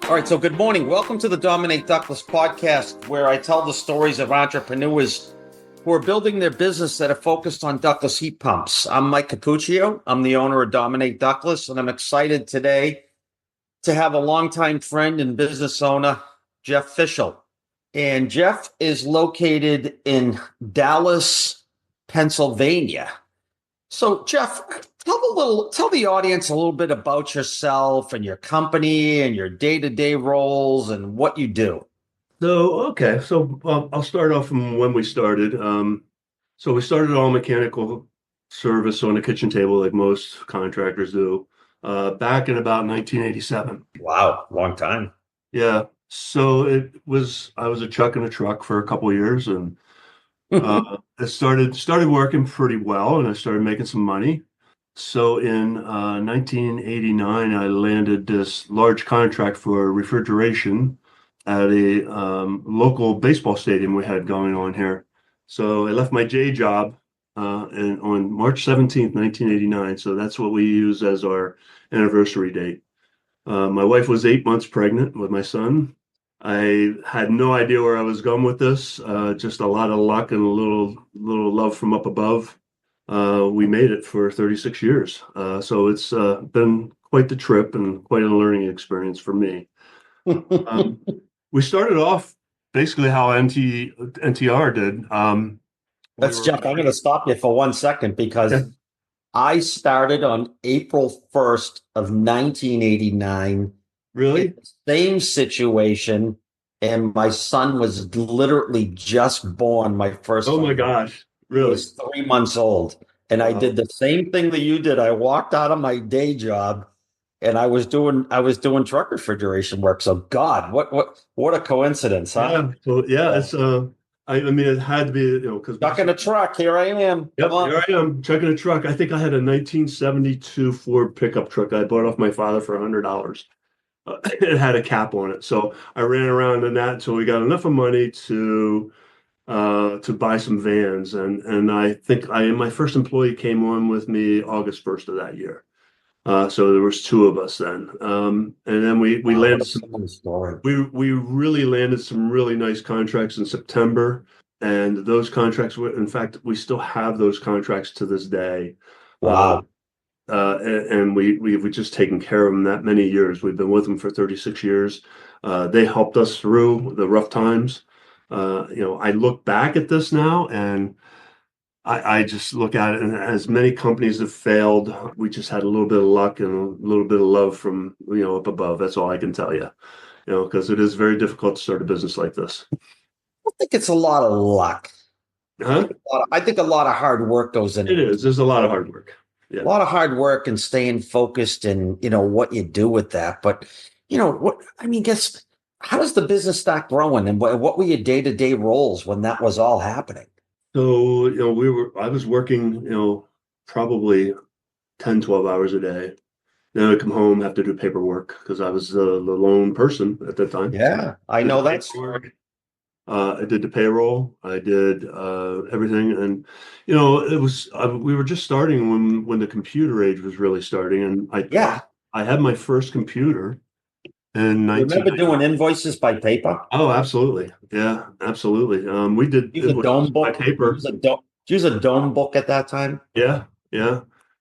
All right, so good morning. Welcome to the Dominate Ductless podcast, where I tell the stories of entrepreneurs who are building their business that are focused on ductless heat pumps. I'm Mike Cappuccio. I'm the owner of Dominate Ductless, and I'm excited today to have a longtime friend and business owner, Geoff Fishel. And Geoff is located in Dallas, Pennsylvania. So, Geoff, tell the audience a little bit about yourself and your company and your day-to-day roles and what you do. So I'll start off from when we started. So we started All Mechanical Service on a kitchen table, like most contractors do, back in about 1987. Wow, long time. Yeah. So I was a chuck in a truck for a couple of years, and it started working pretty well, and I started making some money. So in 1989, I landed this large contract for refrigeration at a local baseball stadium we had going on here. So I left my day job and on March 17th, 1989. So that's what we use as our anniversary date. My wife was 8 months pregnant with my son. I had no idea where I was going with this. Just a lot of luck and a little love from up above. We made it for 36 years. So it's been quite the trip and quite a learning experience for me. We started off basically how N.T.R did. Geoff, I'm going to stop you for 1 second because I started on April 1st of 1989. Really? Same situation. And my son was literally just born, my first. Oh my gosh. Really? He was 3 months old. And I did the same thing that you did. I walked out of my day job and I was doing truck refrigeration work. So God, what a coincidence, huh? It's I mean it had to be, because Stuck in a truck. Here I am. Yep, here I am, chucking a truck. I think I had a 1972 Ford pickup truck I bought off my father for $100. It had a cap on it, so I ran around in that until we got enough of money to buy some vans, and I think my first employee came on with me August 1st of that year. So there was two of us then, and then we landed we really landed some really nice contracts in September, and those contracts were, in fact, we still have those contracts to this day. Wow. And we've just taken care of them that many years. We've been with them for 36 years. They helped us through the rough times. I look back at this now and I just look at it, and as many companies have failed, we just had a little bit of luck and a little bit of love from, up above. That's all I can tell you, because it is very difficult to start a business like this. I think it's a lot of luck. Huh? I think a lot of hard work goes into it. It is. There's a lot of hard work. Yeah. A lot of hard work and staying focused and, what you do with that. But, how does the business start growing, and what were your day-to-day roles when that was all happening? So, I was working, probably 10, 12 hours a day. Then I'd come home, have to do paperwork because I was the lone person at that time. Yeah, I know that. I did the payroll. I did everything, and it was we were just starting when the computer age was really starting, and I had my first computer in 1990. Remember doing invoices by paper? Oh, absolutely, yeah, absolutely. We did invoices by paper. Use a dome book at that time. Yeah.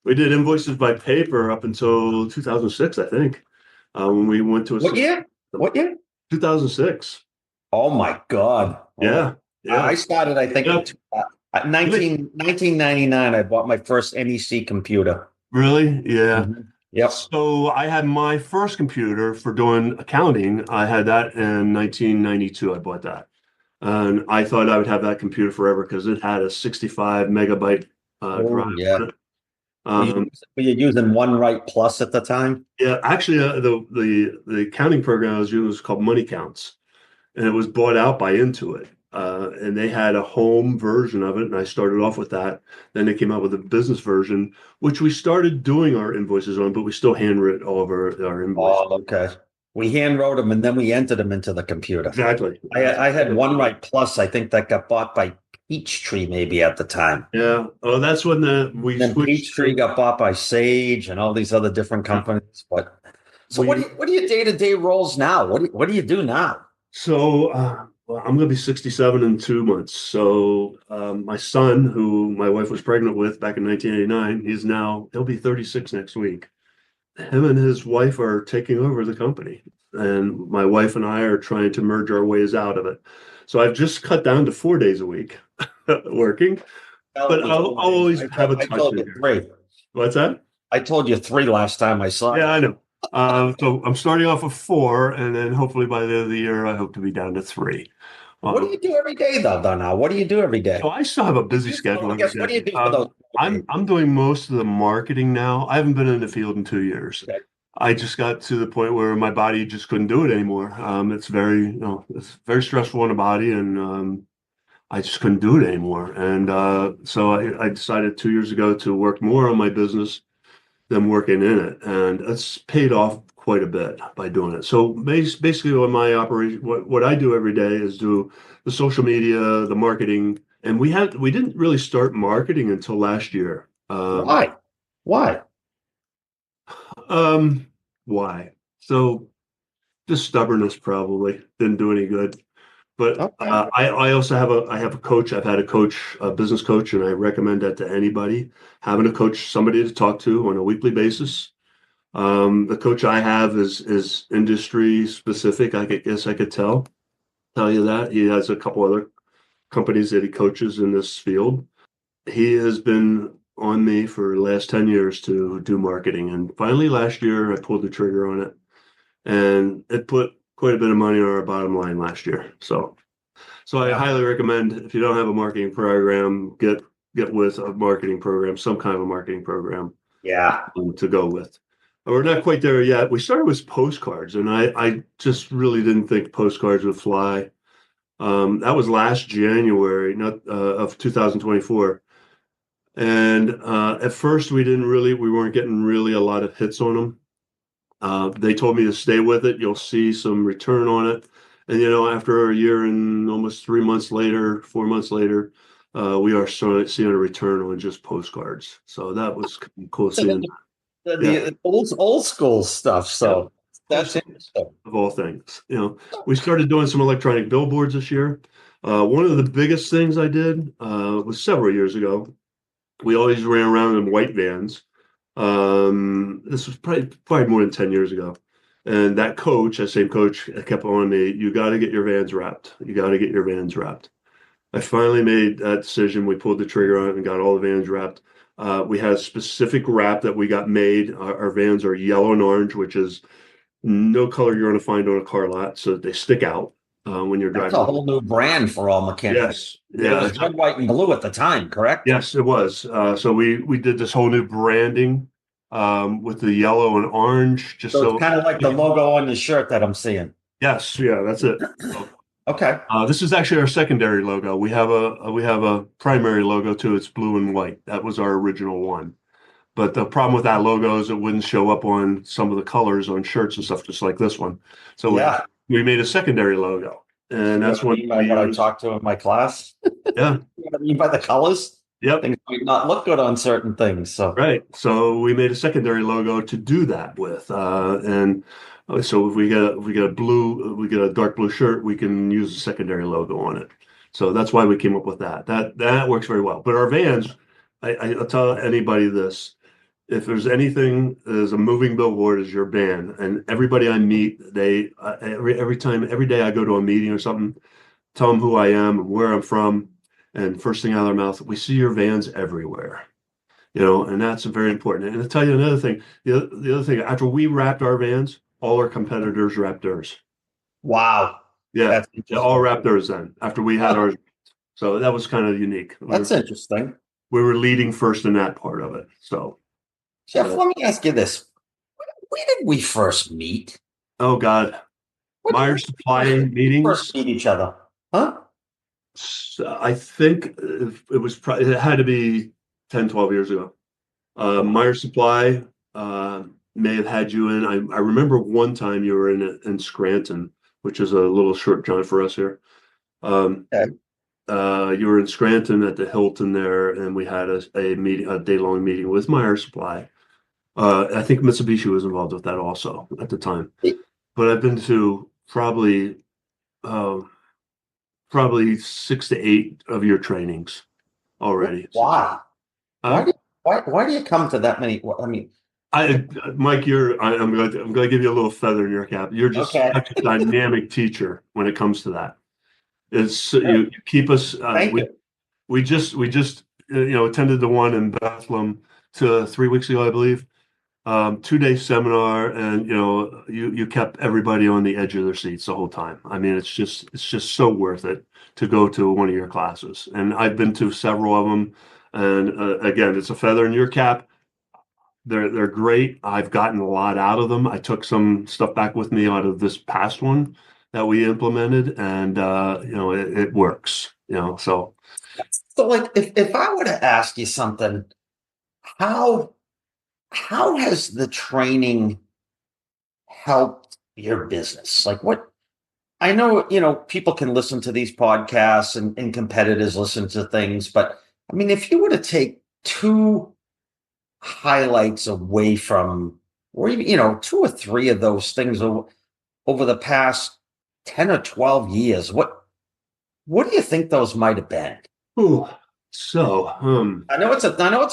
We did invoices by paper up until 2006, I think, when we went to a. What year? 2006. Oh my God. Yeah. I started, I think, in 1999, I bought my first N.E.T.R computer. Really? Yeah. Mm-hmm. Yep. So I had my first computer for doing accounting. I had that in 1992. I bought that. And I thought I would have that computer forever because it had a 65 megabyte drive. Yeah. Were you using OneWrite Plus at the time? Yeah, actually, the accounting program I was using was called Money Counts. And it was bought out by Intuit. And they had a home version of it, and I started off with that. Then they came out with a business version, which we started doing our invoices on, but we still handwrote all of our invoices. Oh, okay. We handwrote them, and then we entered them into the computer. Exactly. I had OneWrite Plus, I think that got bought by Peachtree maybe at the time. Yeah. Oh, that's when we switched. Peachtree got bought by Sage and all these other different companies. But So what are your day-to-day roles now? What do you do now? Well, I'm going to be 67 in 2 months. So my son, who my wife was pregnant with back in 1989, he'll be 36 next week. Him and his wife are taking over the company, and my wife and I are trying to merge our ways out of it. So I've just cut down to 4 days a week working, Tell but me I'll 4 days. always have a I touch told in you here. three. What's that? I told you three last time I saw Yeah, you. I know. So I'm starting off with four, and then hopefully by the end of the year, I hope to be down to three. What do you do every day though, now? What do you do every day? So I still have a busy So schedule I every guess what do you day. do for those 4 days? I'm doing most of the marketing now. I haven't been in the field in 2 years. Okay. I just got to the point where my body just couldn't do it anymore. It's very stressful on the body, and I just couldn't do it anymore. And so I decided 2 years ago to work more on my business than working in it, and it's paid off quite a bit by doing it. So basically, what my operation, what I do every day is do the social media, the marketing, and we didn't really start marketing until last year. Why? Why? Um, why? So just stubbornness probably didn't do any good. But Okay. I also have a coach. I've had a coach, a business coach, and I recommend that to anybody. Having a coach, somebody to talk to on a weekly basis. The coach I have is industry specific. I could tell you that he has a couple other companies that he coaches in this field. He has been on me for the last 10 years to do marketing, and finally last year I pulled the trigger on it, and it put quite a bit of money on our bottom line last year. So I Yeah. highly recommend, if you don't have a marketing program, get with a marketing program, some kind of a marketing program Yeah. to go with. We're not quite there yet. We started with postcards, and I just really didn't think postcards would fly. That was last January, not of 2024. And at first, we weren't getting really a lot of hits on them. They told me to stay with it. You'll see some return on it. And after a year and almost 3 months later, 4 months later, we are starting to see a return on just postcards. So that was cool So seeing. Yeah, the old school stuff. yeah. So that's interesting. Of all things. We started doing some electronic billboards this year. One of the biggest things I did was several years ago. We always ran around in white vans. This was probably more than 10 years ago. And that same coach, kept on me, you got to get your vans wrapped. You got to get your vans wrapped. I finally made that decision. We pulled the trigger on it and got all the vans wrapped. We had a specific wrap that we got made. Our vans are yellow and orange, which is no color you're going to find on a car lot, so they stick out when you're That's driving. a whole new brand for All Mechanical. Yes, It yeah, was red, white, and blue at the time, correct? yes, it was. So we did this whole new branding with the yellow and orange, just So it's so. kind of like the logo on the shirt that I'm seeing. Yes, yeah, that's it. So, Okay. this is actually our secondary logo. We have a primary logo too. It's blue and white. That was our original one. But the problem with that logo is it wouldn't show up on some of the colors on shirts and stuff, just like this one. So Yeah. we made a secondary logo, and You know that's what I what mean by we what I use. talked to in my class? Yeah. You know what I mean by the colors? Yep. Things might not look good on certain things. So Right. So we made a secondary logo to do that with, and so if we get a dark blue shirt, we can use a secondary logo on it. So that's why we came up with that. That works very well. But our vans, I'll tell anybody this: if there's anything as a moving billboard as your van, and everybody I meet, they every day I go to a meeting or something, tell them who I am and where I'm from, and first thing out of their mouth, we see your vans everywhere. And that's very important. And to tell you another thing, the other thing, after we wrapped our vans, all our competitors wrapped theirs. wow. Yeah, That's they all interesting. wrapped theirs then after we had Huh, ours. So that was kind of unique. that's interesting. We were leading first in that part of it. So, Jeff, uh, let me ask you this. Where did we first meet? oh God, When did Meyer Supply first meetings. meet each other? Huh? I think it had to be 10, 12 years ago. Meyer Supply may have had you in. I remember one time you were in Scranton, which is a little short jaunt for us here. Um, Okay. you were in Scranton at the Hilton there, and we had a day long meeting with Meyer Supply. I think Mitsubishi was involved with that also at the time. But I've been to uh, probably 6 to 8 of your trainings already. Why? Why Uh, do why do you come to that many? I mean, Mike, I'm going to give you a little feather in your cap. You're just okay, such a dynamic teacher when it comes to that. It's you keep us. thank you. We just attended the one in Bethlehem 3 weeks ago, I believe. 2 day seminar, and you kept everybody on the edge of their seats the whole time. I mean, it's just so worth it to go to one of your classes, and I've been to several of them. And again, it's a feather in your cap. They're great. I've gotten a lot out of them. I took some stuff back with me out of this past one that we implemented, and it works. So So, like, if I were to ask you something, how how has the training helped your business? Like, what I know, people can listen to these podcasts and competitors listen to things, but I mean, if you were to take two highlights away from, or even, two or three of those things over the past 10 or 12 years, what do you think those might have been? ooh, so I know it's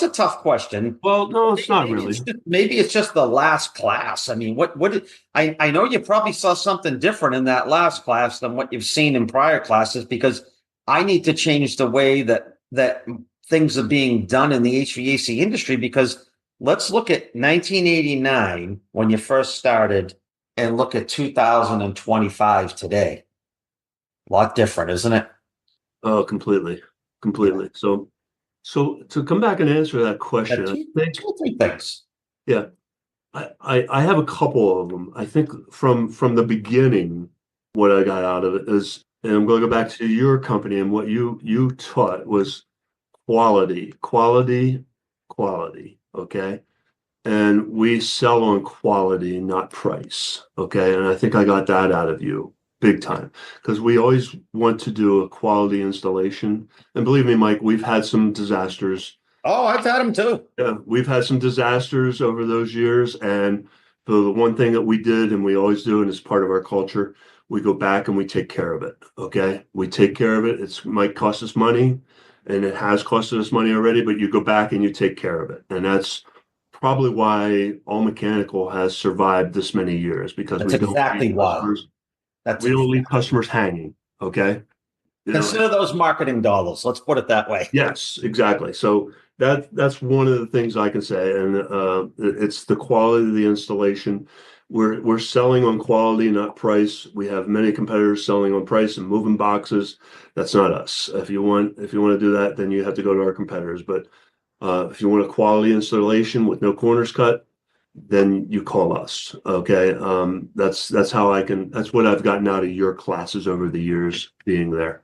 a tough question. well, no, it's not Maybe it's really. just, maybe it's just the last class. I mean, what did I know you probably saw something different in that last class than what you've seen in prior classes, because I need to change the way that things are being done in the HVAC industry, because let's look at 1989 when you first started and look at 2025 today. A lot different, isn't it? Oh, completely, Yeah. completely. So to come back and answer that question, I Two think, or three things. yeah, I have a couple of them. I think from the beginning, what I got out of it is, and I'm going to go back to your company, and what you taught was quality, quality, quality. Okay. And we sell on quality, not price. Okay. And I think I got that out of you big time, because we always want to do a quality installation. And believe me, Mike, we've had some disasters. Oh, I've had them too. Yeah, we've had some disasters over those years. And the one thing that we did, and we always do, and it's part of our culture, we go back and we take care of it. Okay. We take care of it. It might cost us money, and it has costed us money already, but you go back and you take care of it. And that's probably why All Mechanical has survived this many years, because That's exactly why. That's we don't leave exactly. customers hanging. Okay. Consider those marketing dollars. Let's put it that way. Yes, exactly. So that's one of the things I can say, and it's the quality of the installation. We're selling on quality, not price. We have many competitors selling on price and moving boxes. That's not us. If you want to do that, then you have to go to our competitors. But if you want a quality installation with no corners cut, then you call us. Okay. That's how that's what I've gotten out of your classes over the years being there.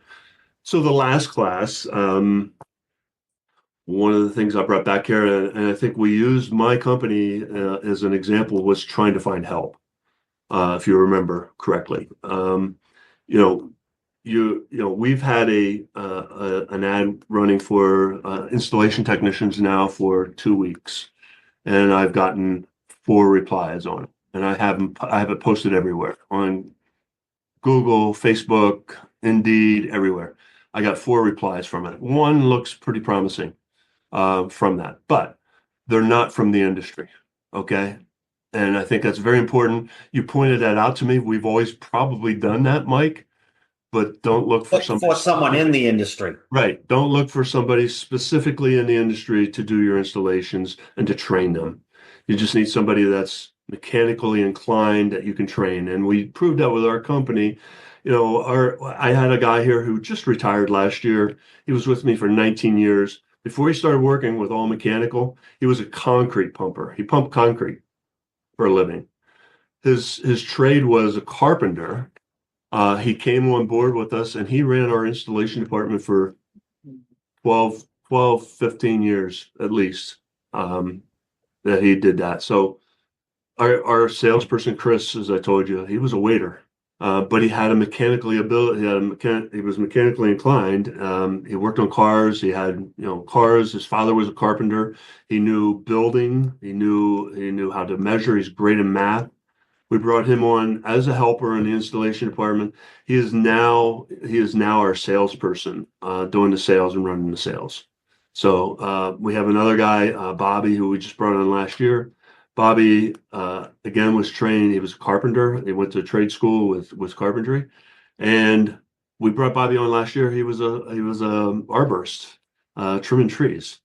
So the last class, one of the things I brought back here, and I think we used my company as an example, was trying to find help. If you remember correctly, you know, we've had an ad running for installation technicians now for 2 weeks, and I've gotten 4 replies on it, and I have it posted everywhere on Google, Facebook, Indeed, everywhere. I got 4 replies from it. One looks pretty promising from that, but they're not from the industry. Okay. And I think that's very important. You pointed that out to me. We've always probably done that, Mike, but don't look for Look somebody for someone in specific. the industry. Right. Don't look for somebody specifically in the industry to do your installations and to train them. You just need somebody that's mechanically inclined that you can train. And we proved that with our company. I had a guy here who just retired last year. He was with me for 19 years. Before he started working with All Mechanical, he was a concrete pumper. He pumped concrete for a living. His trade was a carpenter. He came on board with us, and he ran our installation department for 15 years at least, that he did that. So our salesperson, Chris, as I told you, he was a waiter. but he had a mechanically ability. He was mechanically inclined. He worked on cars. He had cars. His father was a carpenter. He knew building. He knew how to measure. He's great in math. We brought him on as a helper in the installation department. He is now our salesperson, doing the sales and running the sales. So we have another guy, Bobby, who we just brought on last year. Bobby, again, was trained. He was a carpenter. He went to trade school with carpentry, and we brought Bobby on last year. He was a arborist, trimming trees.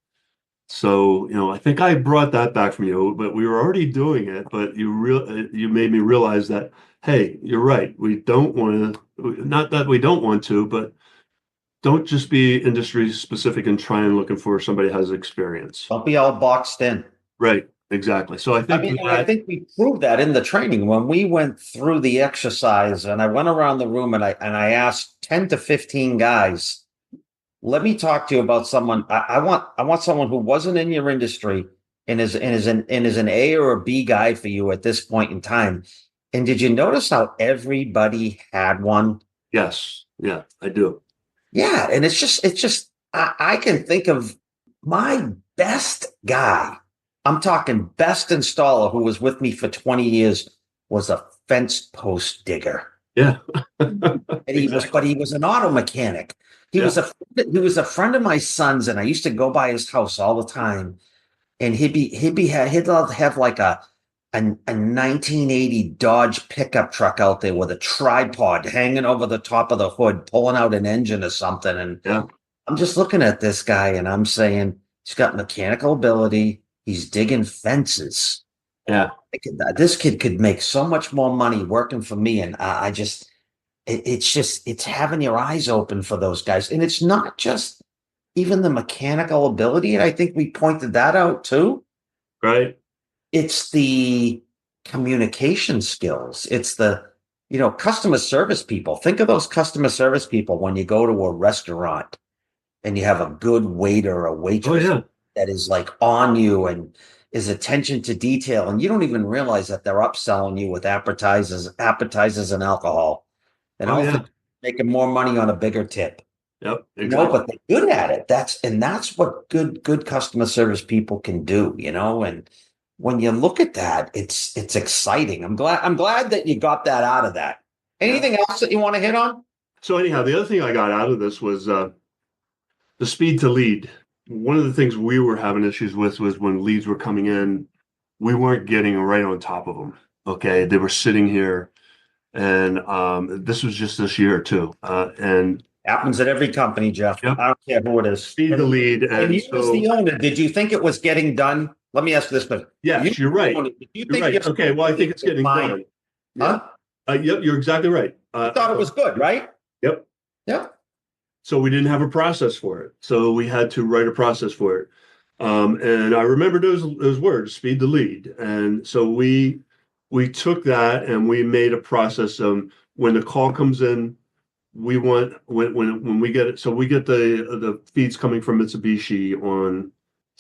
So, I think I brought that back from you, but we were already doing it. But you made me realize that, hey, you're right. We don't want to, not that we don't want to, but don't just be industry specific and try and looking for somebody who has experience. Don't be all boxed in. Right. Exactly. So I think I think we proved that in the training when we went through the exercise, and I went around the room and I asked 10 to 15 guys, let me talk to you about someone. I want someone who wasn't in your industry and is an A or a B guy for you at this point in time. And did you notice how everybody had one? yes. Yeah, I do. Yeah, and it's just I can think of my best guy. I'm talking best installer who was with me for 20 years was a fence post digger. Yeah. And but he was an auto mechanic. He Yeah. was a friend of my son's, and I used to go by his house all the time. And he'd have like a 1980 Dodge pickup truck out there with a tripod hanging over the top of the hood, pulling out an engine or something. And Yeah. I'm just looking at this guy and I'm saying, he's got mechanical ability. He's digging fences. Yeah. This kid could make so much more money working for me. And it's having your eyes open for those guys. And it's not just even the mechanical ability. And I think we pointed that out too. Right. It's the communication skills. It's the, customer service people. Think of those customer service people when you go to a restaurant and you have a good waiter or waitress that is like on you and is attention to detail. And you don't even realize that they're upselling you with appetizers and alcohol. And making more money on a bigger tip. Yep. Exactly. But they're good at it. That's what good customer service people can do, and when you look at that, it's exciting. I'm glad that you got that out of that. Anything else that you want to hit on? So anyhow, the other thing I got out of this was the speed to lead. One of the things we were having issues with was when leads were coming in, we weren't getting right on top of them. Okay. They were sitting here, and this was just this year too. And happens at every company, Geoff. Yep. I don't care who it is. Speed to lead. And you as the owner, did you think it was getting done? Let me ask this question. Yes, you're right. You're right. Okay, well, I think it's getting done. Huh? Yep, you're exactly right. I thought it was good, right? Yep. Yep. So we didn't have a process for it. So we had to write a process for it. And I remember those words, speed to lead. And so we took that and we made a process. When the call comes in, we want when we get it. So we get the feeds coming from Mitsubishi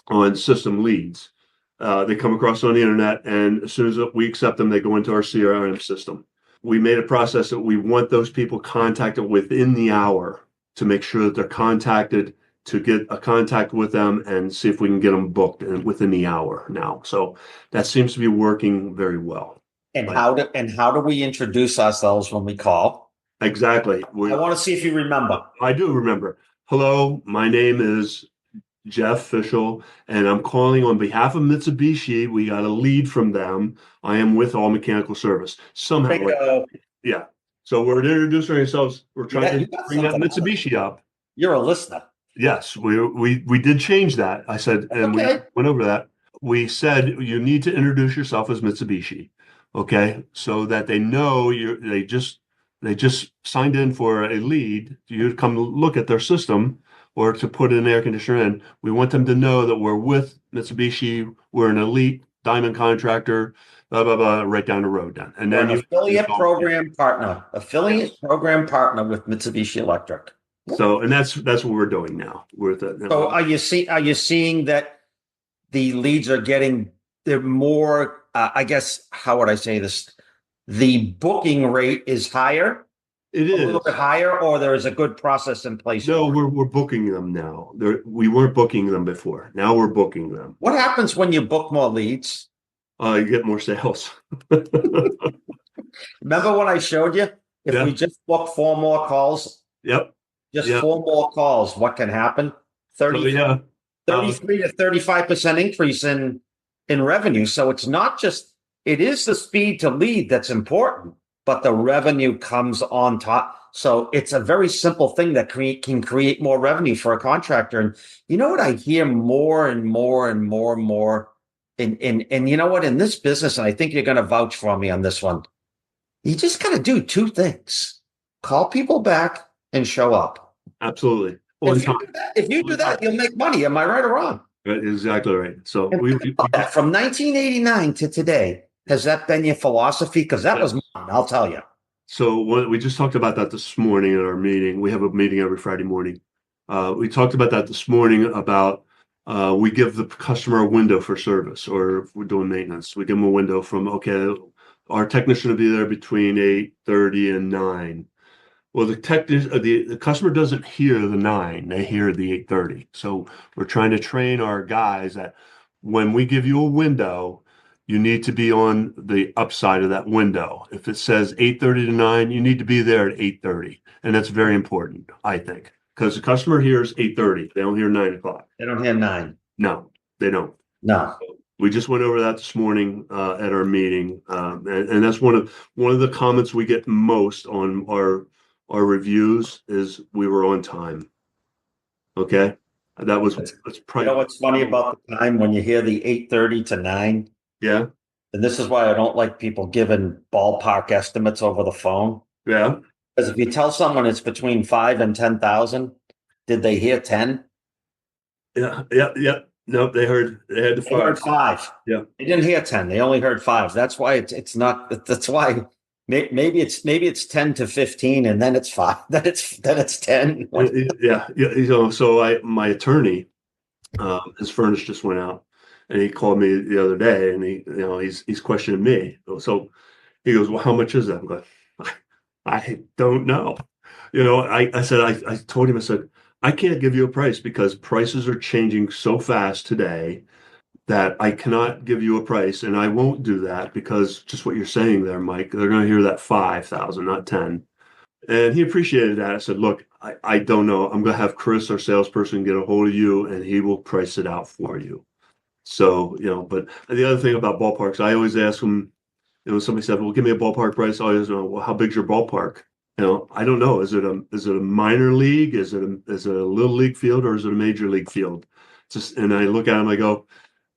on system leads. They come across on the internet, and as soon as we accept them, they go into our CRM system. We made a process that we want those people contacted within the hour to make sure that they're contacted, to get a contact with them and see if we can get them booked within the hour now. So that seems to be working very well. And how do we introduce ourselves when we call? Exactly. I want to see if you remember. I do remember. Hello, my name is Geoff Fishel, and I'm calling on behalf of Mitsubishi. We got a lead from them. I am with All Mechanical Service. Somehow, yeah. So we're introducing ourselves. We're trying to bring that Mitsubishi up. You're a listener. Yes, we did change that. I said, and we went over that. We said you need to introduce yourself as Mitsubishi, okay, so that they know they just signed in for a lead. You to come look at their system or to put an air conditioner in. We want them to know that we're with Mitsubishi. We're an elite diamond contractor, blah, blah, blah, right down the road. And then affiliate program partner with Mitsubishi Electric. So, and that's what we're doing now. So are you seeing that the leads are they're more, I guess, how would I say this? the booking rate is higher, It a little is. bit higher, or there is a good process in place No, for it? we're booking them now. We weren't booking them before. Now we're booking them. What happens when you book more leads? You get more sales. Remember when I showed you? If we Yeah. just book four more calls, Yep. just Yeah. four more calls, what can happen? So yeah. 33 to 35% increase in revenue. So it's not just, it is the speed to lead that's important, but the revenue comes on top. So it's a very simple thing that can create more revenue for a contractor. And you know what I hear more and more and more and more and you know what, in this business, and I think you're going to vouch for me on this one, you just got to do two things: call people back and show up. Absolutely. On time. If you do On time. that, you'll make money. Am I right or wrong? Exactly right. So And think about that. From 1989 to today, has that been your philosophy? Because that was mine, I'll tell you. So we just talked about that this morning at our meeting. We have a meeting every Friday morning. We talked about that this morning about we give the customer a window for service, or if we're doing maintenance, we give them a window from, okay, our technician will be there between 8:30 and 9. Well, the customer doesn't hear the 9, they hear the 8:30. So we're trying to train our guys that when we give you a window, you need to be on the upside of that window. If it says 8:30 to 9, you need to be there at 8:30. And that's very important, I think, because the customer hears 8:30. They don't hear 9 o'clock. They don't hear 9. No, they don't. No. We just went over that this morning at our meeting, and that's one of the comments we get most on our reviews is we were on time. Okay, that's You probably, know what's funny about the time when you hear the 8:30 to 9? yeah, And this is why I don't like people giving ballpark estimates over the phone. yeah, Because if you tell someone it's between 5 and 10,000, did they hear 10? yeah, yeah, yeah. Nope, they had the They heard 5. 5. Yeah, They didn't hear 10. They only heard 5. That's why it's not, that's why maybe it's 10 to 15 and then it's 5. Then it's 10. yeah, yeah. So my attorney, his furnace just went out, and he called me the other day, and he's questioning me. So he goes, "Well, how much is that?" I'm going, I don't know. I said, I told him, I said, I can't give you a price because prices are changing so fast today that I cannot give you a price. And I won't do that because just what you're saying there, Mike, they're going to hear that 5,000, not 10. And he appreciated that. I said, look, I don't know. I'm going to have Chris, our salesperson, get a hold of you and he will price it out for you. So, but the other thing about ballparks, I always ask them, somebody said, well, give me a ballpark price. I always know, well, how big's your ballpark? I don't know. Is it a minor league? Is it a little league field, or is it a major league field? And I look at them, I go,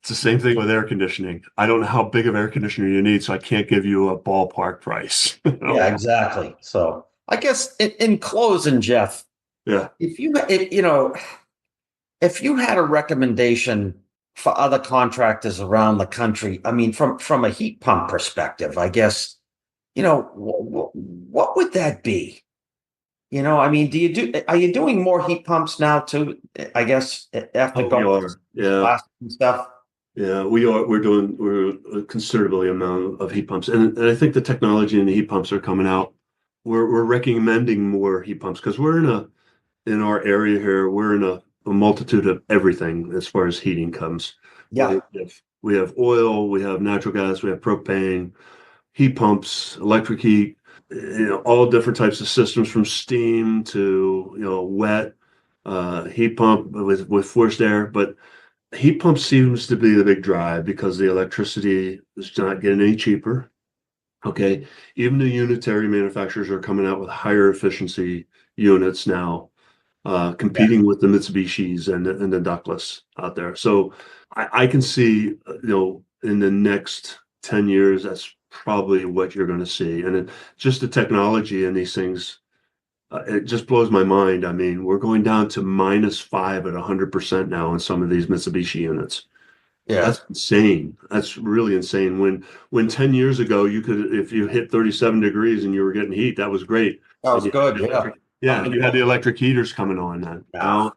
it's the same thing with air conditioning. I don't know how big of air conditioner you need, so I can't give you a ballpark price. Yeah, exactly. So I guess in closing, Jeff, Yeah. if you had a recommendation for other contractors around the country, I mean, from a heat pump perspective, I guess, what would that be? I mean, are you doing more heat pumps now too? I guess after We going are. Yeah. plastic and stuff. Yeah, we are. We're a considerably amount of heat pumps, and I think the technology and the heat pumps are coming out. We're recommending more heat pumps because we're in our area here. We're in a multitude of everything as far as heating comes. Yeah, We have oil, we have natural gas, we have propane, heat pumps, electric heat, all different types of systems from steam to wet heat pump with forced air, but heat pump seems to be the big drive because the electricity is not getting any cheaper. Okay. Even the unitary manufacturers are coming out with higher efficiency units now, yeah, competing with the Mitsubishis and the ductless out there. So I can see, in the next 10 years, that's probably what you're going to see. And just the technology in these things, it just blows my mind. I mean, we're going down to -5 at 100% now in some of these Mitsubishi units. yeah. That's insane. That's really insane. When 10 years ago, you could, if you hit 37 degrees and you were getting heat, that was great. That And was you had good. the Yeah. yeah, you had the electric heaters coming on then. Yeah.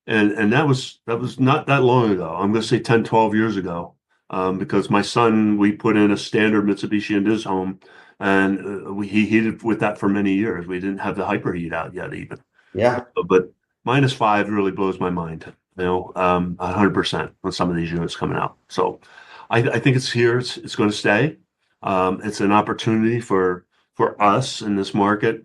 And that was not that long ago. I'm going to say 10, 12 years ago. because my son, we put in a standard Mitsubishi in his home, and he heated with that for many years. We didn't have the hyperheat out yet even. Yeah. But -5 really blows my mind, 100% on some of these units coming out. So I think it's here. It's going to stay. It's an opportunity for us in this market,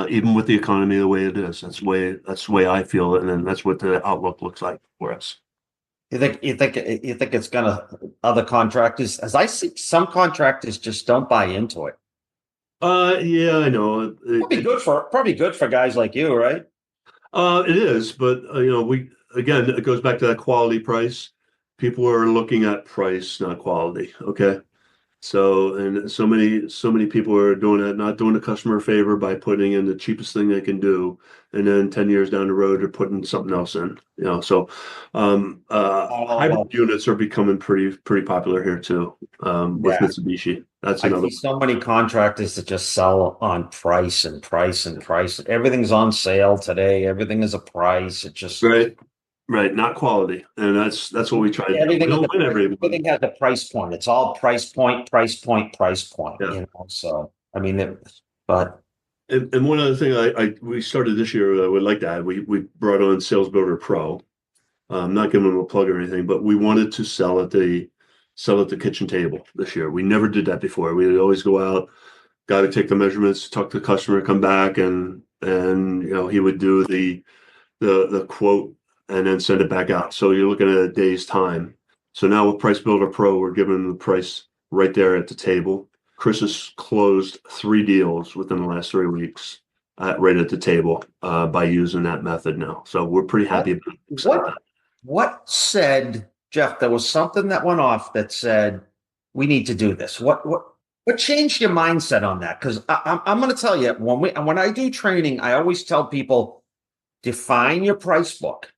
even with the economy the way it is. That's the way I feel it, and then that's what the outlook looks like for us. You think it's gonna other contractors, as I see some contractors just don't buy into it. Yeah, I know. Probably good for guys like you, right? It is, but we again, it goes back to that quality price. People are looking at price, not quality. Okay. So, and so many people are doing it, not doing the customer a favor by putting in the cheapest thing they can do, and then 10 years down the road they're putting something else in. So hybrid units are becoming pretty popular here too, with Yeah. Mitsubishi. That's I another see so many contractors that just sell on price and price and price. Everything's on sale today. Everything is a price. It just right, right, not quality, and that's what we try to do. We everything don't win everything. everything has a price point. It's all price point, price point, price point. Yeah. So I mean, but And one other thing we started this year, I would like to add, we brought on Sales Builder Pro. Not giving them a plug or anything, but we wanted to sell at the kitchen table this year. We never did that before. We'd always go out, got to take the measurements, talk to the customer, come back, and he would do the quote and then send it back out. So you're looking at a day's time. So now with Price Builder Pro, we're giving them the price right there at the table. Chris has closed 3 deals within the last 3 weeks, right at the table, by using that method now. So we're pretty happy about it. What said, Geoff? There was something that went off that said we need to do this. What changed your mindset on that? Because I'm going to tell you, when I do training, I always tell people define your price book.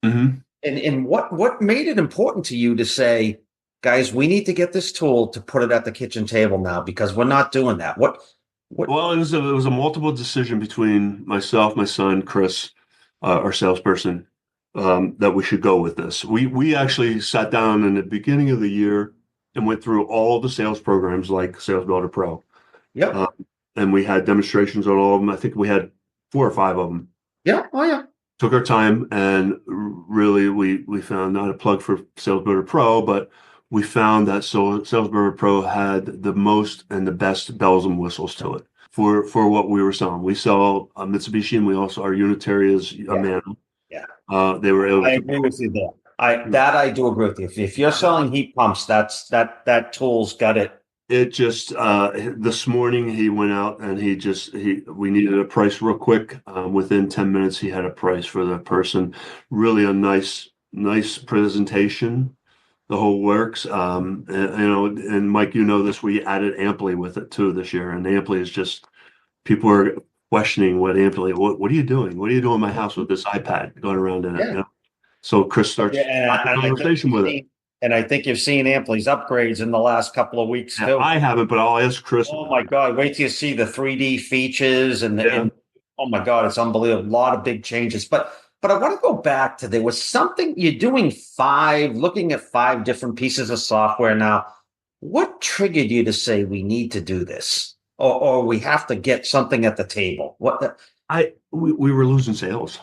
Mm-hmm. And what made it important to you to say, guys, we need to get this tool to put it at the kitchen table now because we're not doing that. Well, it was a multiple decision between myself, my son, Chris, our salesperson, that we should go with this. We actually sat down in the beginning of the year and went through all the sales programs like Sales Builder Pro. Yeah. And we had demonstrations on all of them. I think we had 4 or 5 of them. Yeah. Oh yeah. Took our time, and really we found, not a plug for Sales Builder Pro, but we found that Sales Builder Pro had the most and the best bells and whistles to it for what we were selling. We sell a Mitsubishi, and we also, our unitary is a manual. Yeah. They were able I to. agree with you there. I do agree with you. If you're selling heat pumps, that tool's got it. It just this morning he went out and we needed a price real quick. Within 10 minutes he had a price for the person. Really a nice presentation. The whole works. And Mike, this, we added Amply with it too this year. And Amply is just, people are questioning what Amply, what are you doing? What are you doing in my house with this iPad going around in it? So Chris starts a conversation with it. And I think you've seen Amply's upgrades in the last couple of weeks too. I haven't, but I'll ask Chris. Oh my God! Wait till you see the 3D features and oh my God, it's unbelievable. A lot of big changes. But I want to go back to, there was something you're doing looking at 5 different pieces of software now. What triggered you to say we need to do this, or we have to get something at the table? We were losing sales,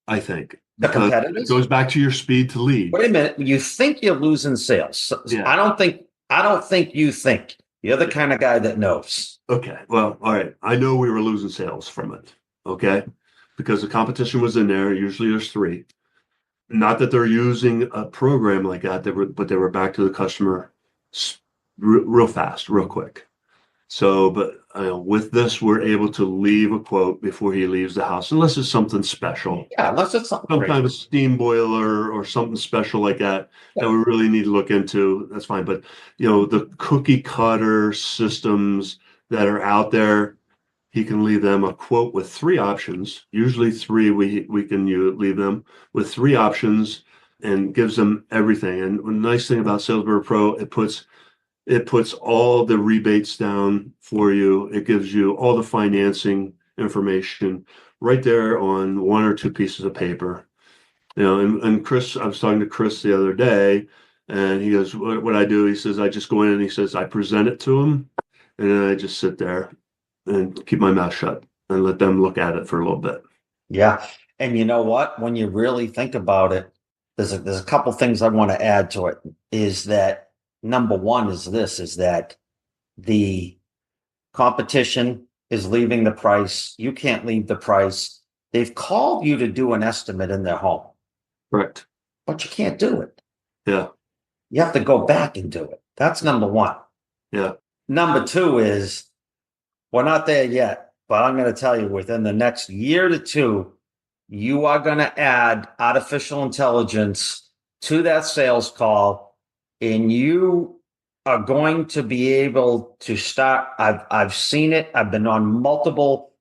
I think. The competitors? It goes back to your speed to lead. Wait a minute. You think you're losing sales. Yeah. I don't think you think. You're the kind of guy that knows. Okay. Well, all right. I know we were losing sales from it. Okay. Because the competition was in there. Usually there's 3. Not that they're using a program like that, but they were back to the customer real fast, real quick. So, but with this, we're able to leave a quote before he leaves the house, unless it's something special. Yeah, unless it's something some kind of steam boiler or something special like that that we really need to look into. That's fine. But the cookie cutter systems that are out there, he can leave them a quote with 3 options. Usually 3, we can leave them with 3 options and gives them everything. And the nice thing about Salesforce Pro, it puts all the rebates down for you. It gives you all the financing information right there on 1 or 2 pieces of paper. And Chris, I was talking to Chris the other day, And he goes, what I do, he says, I just go in and he says, I present it to him. And then I just sit there and keep my mouth shut and let them look at it for a little bit. Yeah. And you know what? When you really think about it, there's a couple things I want to add to it. Is that number one is that the competition is leaving the price. You can't leave the price. They've called you to do an estimate in their home. Correct. But you can't do it. Yeah. You have to go back and do it. That's number one. Yeah. Number two is, we're not there yet, but I'm going to tell you, within the next year to two, you are going to add artificial intelligence to that sales call, and you are going to be able to start. I've seen it. I've been on multiple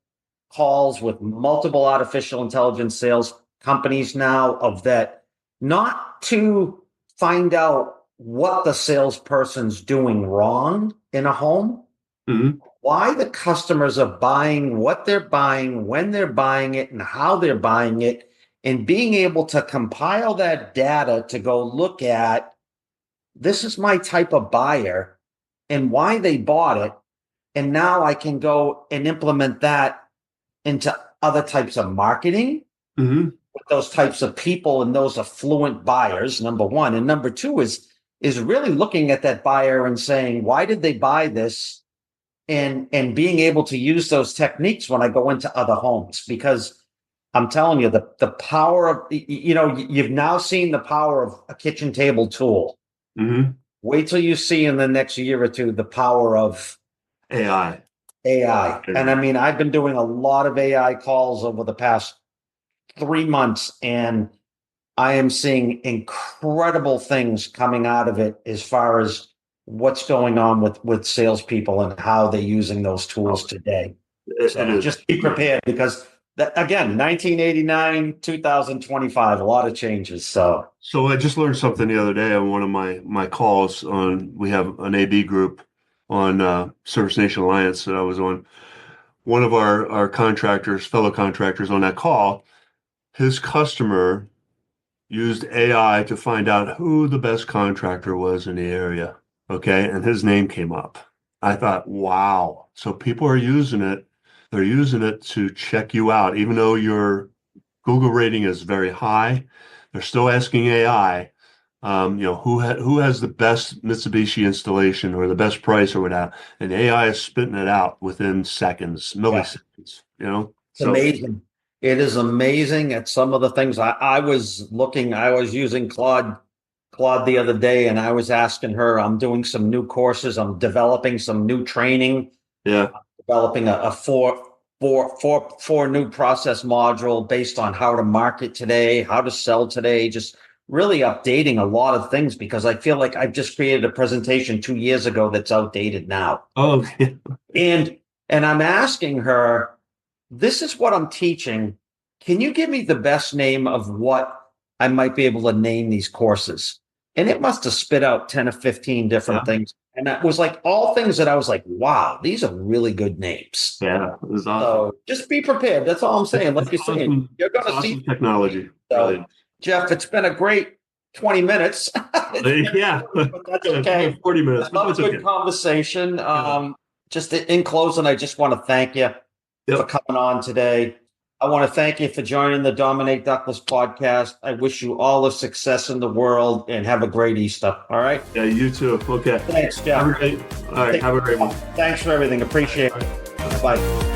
calls with multiple artificial intelligence sales companies now, of that, not to find out what the salesperson's doing wrong in a home, why the customers are buying what they're buying, when they're buying it, and how they're buying it, and being able to compile that data to go look at, this is my type of buyer and why they bought it. And now I can go and implement that into other types of marketing with those types of people and those affluent buyers, number one. And number two is really looking at that buyer and saying, why did they buy this? And being able to use those techniques when I go into other homes, because I'm telling you, the power of, you've now seen the power of a kitchen table tool. Wait till you see in the next year or two the power of AI. And I mean, I've been doing a lot of AI calls over the past 3 months, and I am seeing incredible things coming out of it as far as what's going on with salespeople and how they're using those tools today. So just be prepared, because that, again, 1989, 2025, a lot of changes. So I just learned something the other day on one of my calls we have an AB group on Service Nation Alliance that I was on. One of our fellow contractors on that call, his customer used AI to find out who the best contractor was in the area. Okay. And his name came up. I thought, wow. So people are using it. They're using it to check you out. Even though your Google rating is very high, they're still asking AI, who has the best Mitsubishi installation or the best price or whatever. And AI is spitting it out within seconds, milliseconds, It's amazing. It is amazing at some of the things. I was using Claude the other day, and I was asking her, I'm doing some new courses. I'm developing some new training. Yeah. Developing a four new process module based on how to market today, how to sell today, just really updating a lot of things, because I feel like I've just created a presentation 2 years ago that's outdated now. Oh, yeah. And I'm asking her, this is what I'm teaching. Can you give me the best name of what I might be able to name these courses? And it must have spit out 10 or 15 different things. And that was like all things that I was like, wow, these are really good names. Yeah, it was awesome. So just be prepared. That's all I'm saying. Like you're saying, you're going to see technology. So, Geoff, it's been a great 20 minutes. Yeah, but that's okay. 40 minutes. Another good conversation. Just in closing, I just want to thank you for coming on today. I want to thank you for joining the Dominate Ductless podcast. I wish you all the success in the world, and have a great Easter. All right? Yeah, you too. Okay. Thanks, Geoff. All right. Have a great one. Thanks for everything. Appreciate it. Bye.